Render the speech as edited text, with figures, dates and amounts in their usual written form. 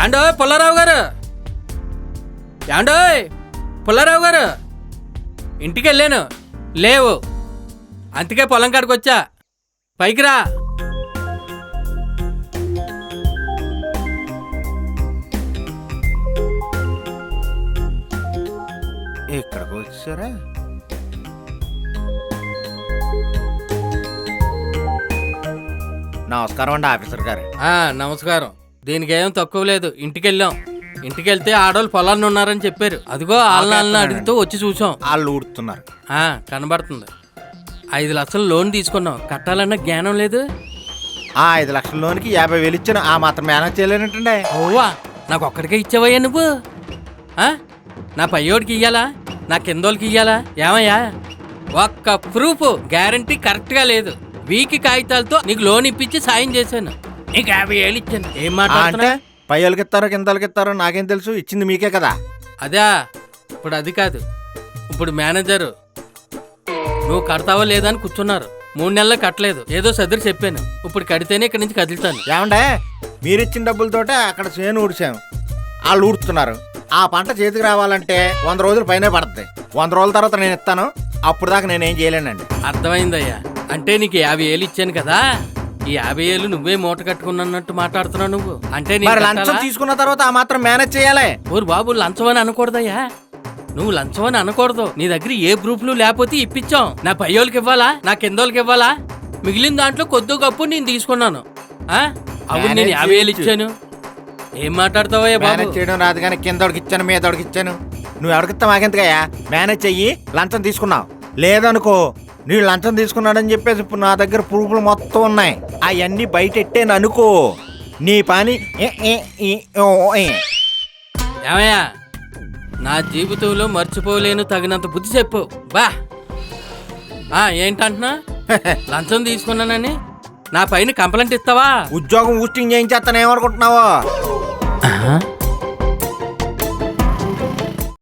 యాండోయ్ పుల్లారావు గారు, యాండోయ్ పుల్లారావు గారు, ఇంటికి వెళ్ళాను లేవు, అందుకే పొలం కాడికి వచ్చా. పైకి రా. ఇక్కడికి వచ్చారా? నమస్కారం అండి ఆఫీసర్ గారు. నమస్కారం. దీనికి ఏం తక్కువ లేదు. ఇంటికి వెళ్ళాం. ఇంటికి వెళ్తే ఆడవాళ్ళు పొలాన్ని ఉన్నారని చెప్పారు. అదిగో వాళ్ళని అడుగుతూ వచ్చి చూసాం. వాళ్ళు ఊడుతున్నారు. కనబడుతుంది. 5 లక్షలు లోన్ తీసుకున్నాం. కట్టాలన్న జ్ఞానం లేదు. 5 లక్షల లోన్కి 50,000 ఇచ్చాను. ఆ మాత్రం మేనేజ్ చేయలేనట్టండి. ఓవా, నాకు ఒక్కడికే ఇచ్చావయ్యా నువ్వు? నా పయ్యోడికి ఇయ్యాలా, నా కిందోళ్ళకి ఇయ్యాలా? ఏమయ్యా, ఒక్క ప్రూఫ్ గ్యారంటీ కరెక్ట్గా లేదు. వీకి కాగితాలతో నీకు లోన్ ఇప్పించి సాయం చేశాను. నీకు 50,000 ఇచ్చాను. ఏం మాట్లాడుతున్నా? పై వాళ్ళకి ఇస్తారో కింద వాళ్ళకి ఇస్తారో నాకేం తెలుసు? ఇచ్చింది మీకే కదా. అదా, ఇప్పుడు అది కాదు. ఇప్పుడు మేనేజరు నువ్వు కడతావో లేదా అని కూర్చున్నారు. 3 నెలలు కట్టలేదు. ఏదో సర్దురు చెప్పాను. ఇప్పుడు కడితేనే ఇక్కడి నుంచి కదులుతాను. ఏమండే, మీరిచ్చిన డబ్బులతోటే అక్కడ చేను ఊడ్చాము. వాళ్ళు ఊడుతున్నారు. ఆ పంట చేతికి రావాలంటే 100 రోజులు పైనే పడుతుంది. 100 రోజుల తర్వాత నేను ఇస్తాను. అప్పుడు దాకా నేనేం చేయలేనండి. అర్థమైందయ్యా. అంటే నీకు 50,000 ఇచ్చాను కదా, ఈ 50,000 నువ్వే మూట కట్టుకున్నట్టు మాట్లాడుతున్నావు నువ్వు. అంటే లంచం తీసుకున్న తర్వాత ఆ మాత్రం మేనేజ్ చేయాలి. ఊరు బాబు, లంచం అని అనకూడదయ్యా. నువ్వు లంచం అని అనకూడదు. నీ దగ్గర ఏ ప్రూఫ్లు లేకపోతే ఇప్పించాం. నా పయ్యోళ్ళకి ఇవ్వాలా, నా కిందోళ్ళకి ఇవ్వాలా? మిగిలిన దాంట్లో కొద్ది గప్పు నేను తీసుకున్నాను. అవును, నేను 50,000 ఇచ్చాను. ఏం మాట్లాడతావయ్యా బాబు? మేనేజ్ చేయడం రాదు కానీ కిందోడికి ఇచ్చాను, మీదోడికి ఇచ్చాను. నువ్వు ఎవరికిస్తా మాకెందుకయ్యా? మేనేజ్ చెయ్యి. లంచం తీసుకున్నావు లేదనుకో, నీళ్ళు లంచం తీసుకున్నాడని చెప్పేసి ఇప్పుడు నా దగ్గర ప్రూఫ్లు మొత్తం ఉన్నాయి. అవన్నీ బయట ఎట్టేను అనుకో, నీ పని ఏమయ్యా, నా జీవితంలో మర్చిపోలేను తగినంత బుద్ధి చెప్పు బా. ఏంటంటున్నా? లంచం తీసుకున్నానని నా పైన కంప్లైంట్ ఇస్తావా? ఉద్యోగం ఊస్టింగ్ చేయించేస్తాను ఏమనుకుంటున్నావా?